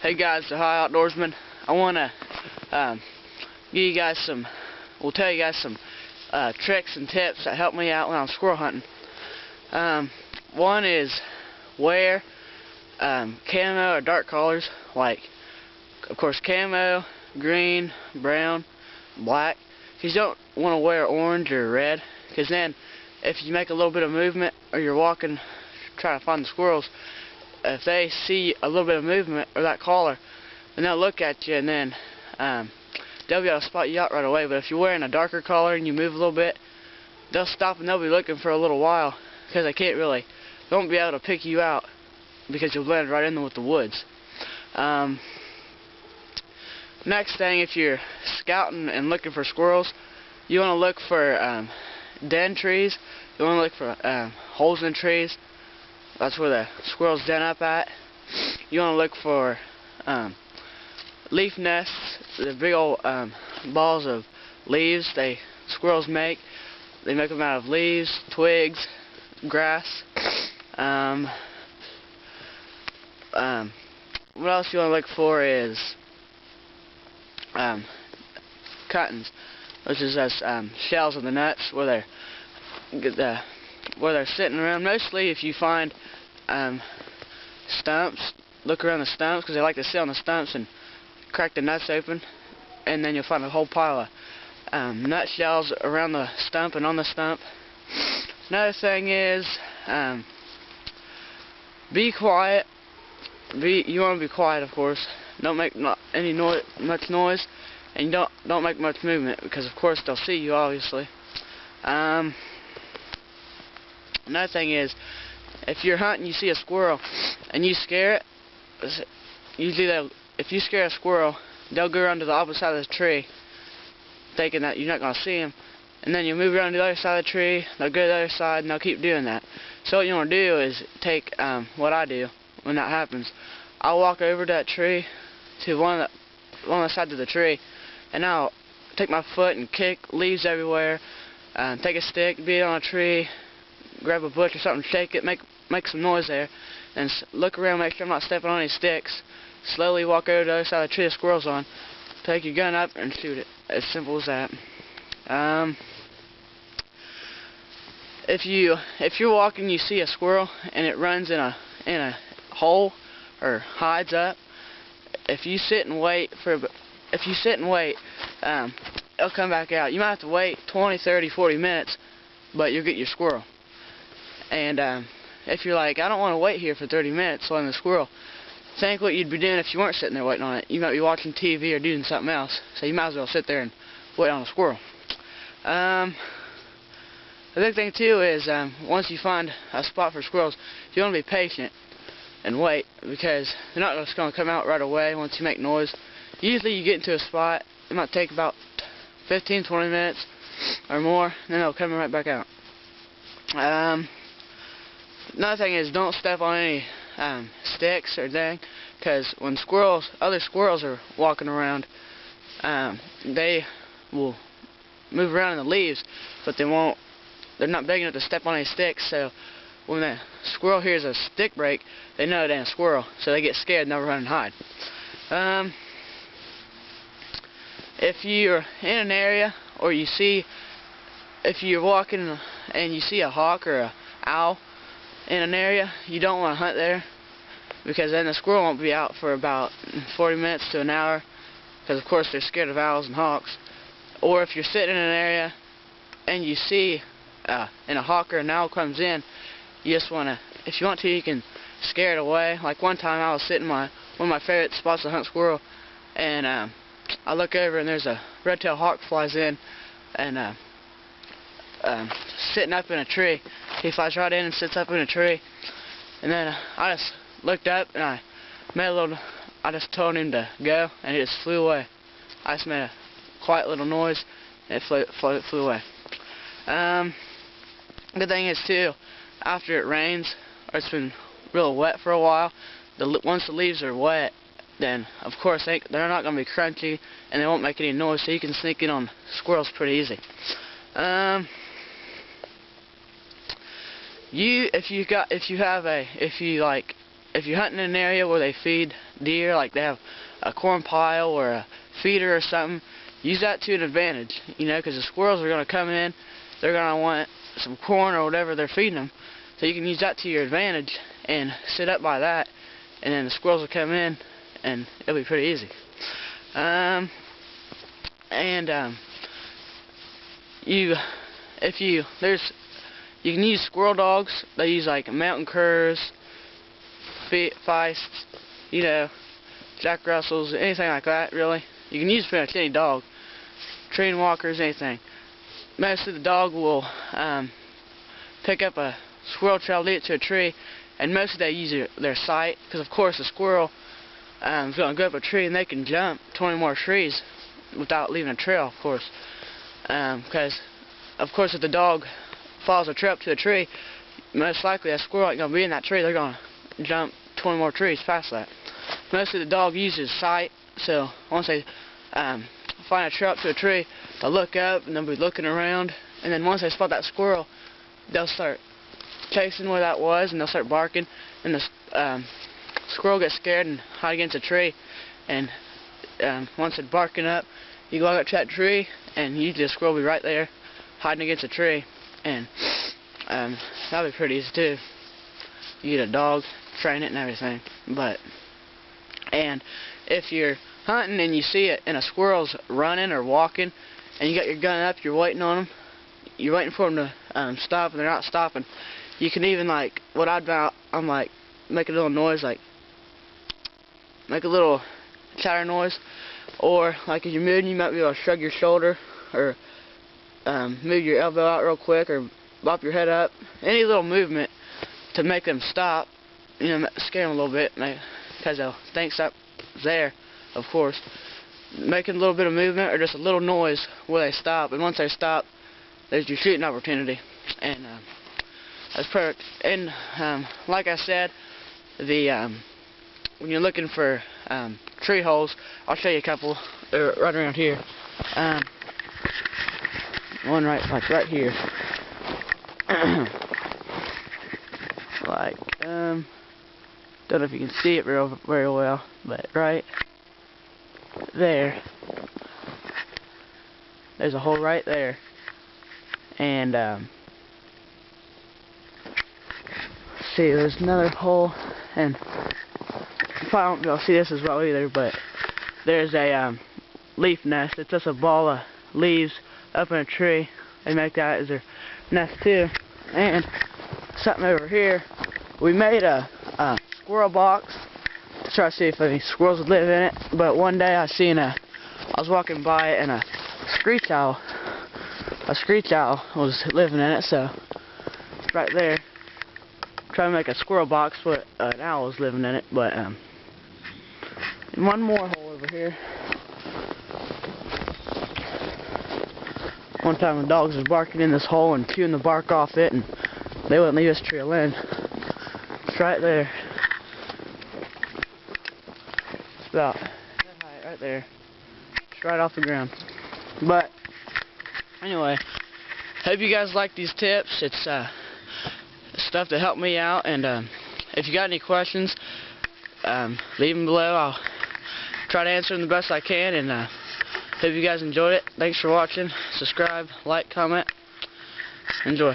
Hey guys, the OH Outdoorsman. I want to give you guys some, tell you guys some tricks and tips that help me out when I'm squirrel hunting. One is wear camo or dark colors, like, of course, camo, green, brown, black. You don't want to wear orange or red, because then if you make a little bit of movement or you're walking trying to find the squirrels, if they see a little bit of movement or that collar, then they'll look at you, and then they'll be able to spot you out right away. But if you're wearing a darker collar and you move a little bit, they'll stop and they'll be looking for a little while, because they won't be able to pick you out because you'll blend right in with the woods. Next thing, if you're scouting and looking for squirrels, you want to look for den trees. You want to look for holes in trees. That's where the squirrels den up at. You want to look for leaf nests, the big old balls of leaves squirrels make. They make them out of leaves, twigs, grass. What else you want to look for is cuttings, which is those shells of the nuts where they're sitting around. Mostly if you find stumps, look around the stumps, because they like to sit on the stumps and crack the nuts open, and then you'll find a whole pile of nut shells around the stump and on the stump. Another thing is be quiet. You want to be quiet, of course. Don't make much noise, and you don't make much movement, because of course they'll see you, obviously. Another thing is, if you're hunting, you see a squirrel and you scare it. Usually, if you scare a squirrel, they'll go around to the opposite side of the tree, thinking that you're not going to see them. And then you move around to the other side of the tree. They'll go to the other side, and they'll keep doing that. So what you want to do is take what I do when that happens. I'll walk over to that tree, to one of the sides of the tree, and I'll take my foot and kick leaves everywhere. Take a stick, beat it on a tree, grab a bush or something, shake it, make some noise there, and look around, make sure I'm not stepping on any sticks. Slowly walk over to the other side of the tree the squirrel's on. Take your gun up and shoot it. As simple as that. If you're walking, you see a squirrel and it runs in a hole or hides up. If you sit and wait, it'll come back out. You might have to wait 20, 30, 40 minutes, but you'll get your squirrel. And if you're like, I don't want to wait here for 30 minutes on the squirrel, think what you'd be doing if you weren't sitting there waiting on it. You might be watching TV or doing something else, so you might as well sit there and wait on a squirrel. The big thing too is once you find a spot for squirrels, you want to be patient and wait, because they're not just going to come out right away once you make noise. Usually you get into a spot, it might take about 15, 20 minutes or more, and then they'll come right back out. Another thing is, don't step on any sticks or anything, because when other squirrels are walking around, they will move around in the leaves, but they're not big enough to step on any sticks. So when the squirrel hears a stick break, they know it ain't a squirrel, so they get scared and they'll run and hide. If you're in an area, or if you're walking and you see a hawk or an owl in an area, you don't want to hunt there, because then the squirrel won't be out for about 40 minutes to an hour, because of course they're scared of owls and hawks. Or if you're sitting in an area and you see and a hawk or an owl comes in, you just want to, if you want to, you can scare it away. Like one time I was sitting in one of my favorite spots to hunt squirrel, and I look over and there's a red-tailed hawk flies in, and sitting up in a tree. He flies right in and sits up in a tree, and then I just looked up and I just told him to go, and he just flew away. I just made a quiet little noise and it flew away. Good thing is too, after it rains or it's been real wet for a while, once the leaves are wet, then of course they're not going to be crunchy and they won't make any noise, so you can sneak in on squirrels pretty easy. If you if you're hunting in an area where they feed deer, like they have a corn pile or a feeder or something, use that to an advantage, you know, because the squirrels are going to come in, they're going to want some corn or whatever they're feeding them, so you can use that to your advantage and sit up by that, and then the squirrels will come in and it'll be pretty easy. You can use squirrel dogs. They use like mountain curs, feists, you know, Jack Russells, anything like that. Really, you can use pretty much any dog, train walkers, anything. Mostly the dog will pick up a squirrel trail, lead it to a tree, and mostly they use their sight, because of course the squirrel is going to go up a tree and they can jump 20 more trees without leaving a trail, of course. Because of course if the dog follows a trail up to a tree, most likely a squirrel ain't going to be in that tree. They're going to jump 20 more trees past that. Mostly the dog uses sight, so once they find a trail up to a tree, they'll look up and they'll be looking around, and then once they spot that squirrel, they'll start chasing where that was, and they'll start barking, and the squirrel gets scared and hide against a tree, and once it's barking up, you go up to that tree, and usually the squirrel will be right there hiding against a tree, and that'll be pretty easy too. You get a dog, train it and everything. And if you're hunting and you see it and a squirrel's running or walking and you got your gun up, you're waiting on them, you're waiting for them to stop, and they're not stopping, you can even, like, what I'm like, make a little noise, like make a little chatter noise, or like if you're moving, you might be able to shrug your shoulder or move your elbow out real quick or bop your head up. Any little movement to make them stop, you know, scare them a little bit, because they'll think something's there, of course. Making a little bit of movement or just a little noise where they stop, and once they stop, there's your shooting opportunity, and that's perfect. And like I said, when you're looking for tree holes, I'll show you a couple right around here. One right here. Don't know if you can see it very well, but right there, there's a hole right there, and see, there's another hole, and you probably won't be able to see this as well either, but there's a leaf nest. It's just a ball of leaves up in a tree. They make that as their nest too. And something over here, we made a squirrel box to try to see if any squirrels would live in it. But one day I was walking by it, and a screech owl was living in it. So right there, trying to make a squirrel box, but an owl was living in it. But one more hole over here. One time the dogs was barking in this hole and chewing the bark off it, and they wouldn't leave us tree alone. It's right there. It's about that height right there. It's right off the ground. But anyway, hope you guys like these tips. It's stuff to help me out, and if you got any questions, leave them below. I'll try to answer them the best I can, and hope you guys enjoyed it. Thanks for watching. Subscribe, like, comment. Enjoy.